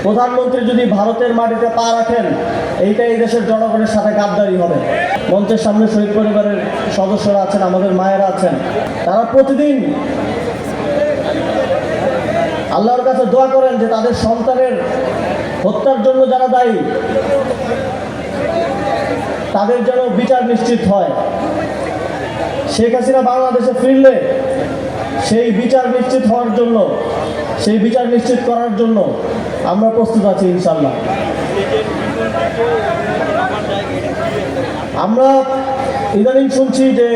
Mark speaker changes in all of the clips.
Speaker 1: প্রধানমন্ত্রী যদি ভারতের মাটিতে পা রাখেন, এইটাই দেশের জনগণের সাথে গাদ্দারি হবে। মঞ্চের সামনে শহীদ পরিবারের সদস্যরা আছেন, আমাদের মায়েরা আছেন, তারা প্রতিদিন আল্লাহর কাছে দোয়া করেন যে তাদের সন্তানের হত্যার জন্য যারা দায়ী তাদের যেন বিচার নিশ্চিত হয়। শেখ হাসিনা বাংলাদেশে ফিরলে সেই বিচার নিশ্চিত হওয়ার জন্য, সেই বিচার নিশ্চিত করার জন্য আমরা প্রস্তুত আছি ইনশাল্লাহ। আমরা ইদানিং শুনছি যে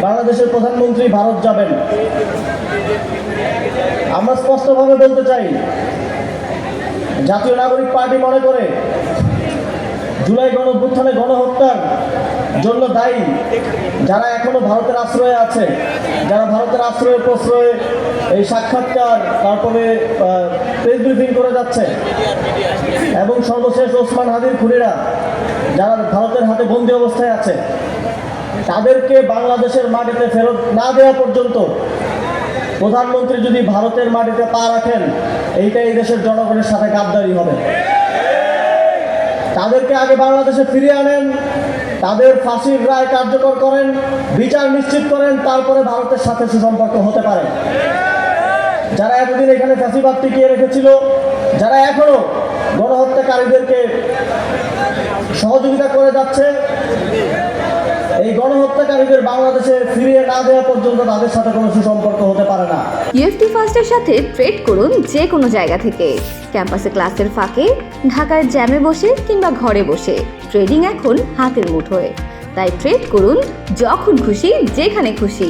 Speaker 1: বাংলাদেশের প্রধানমন্ত্রী ভারত যাবেন। আমরা স্পষ্টভাবে বলতে চাই, জাতীয় নাগরিক পার্টি মনে করে জুলাই গণঅভ্যুত্থানে গণহত্যার জন্য দায়ী যারা এখনো ভারতের আশ্রয়ে আছে, যারা ভারতের আশ্রয়ে প্রশ্রয়ে এই সাক্ষাৎকার, তারপরে প্রেস ব্রিফিং করে যাচ্ছে, এবং সর্বশেষ ওসমান হাদির খুনিরা যারা ভারতের হাতে বন্দী অবস্থায় আছে, তাদেরকে বাংলাদেশের মাটিতে ফেরত না দেওয়া পর্যন্ত প্রধানমন্ত্রী যদি ভারতের মাটিতে পা রাখেন, এইটাই দেশের জনগণের সাথে গাদ্দারি হবে। তাদেরকে আগে বাংলাদেশে ফিরিয়ে আনেন, তাদের ফাঁসির রায় কার্যকর করেন, বিচার নিশ্চিত করেন, তারপরে ভারতের সাথে সুসম্পর্ক হতে পারে। যারা এতদিন এখানে ফাঁসিবাদ টিকিয়ে রেখেছিল, যারা এখনো গণহত্যাকারীদেরকে সহযোগিতা করে যাচ্ছে, এই গণহত্যাকারীদের বাংলাদেশে ফিরিয়ে না দেওয়া পর্যন্ত তাদের সাথে কোনো সুসম্পর্ক হতে পারে না।
Speaker 2: ইএফটি ফার্স্টের সাথে ট্রেড করুন যে কোনো জায়গা থেকে। ক্যাম্পাসে ক্লাসের ফাঁকে, ঢাকার জ্যামে বসে কিংবা ঘরে বসে, ট্রেডিং এখন হাতের মুঠোয়। তাই ট্রেড করুন যখন খুশি, যেখানে খুশি।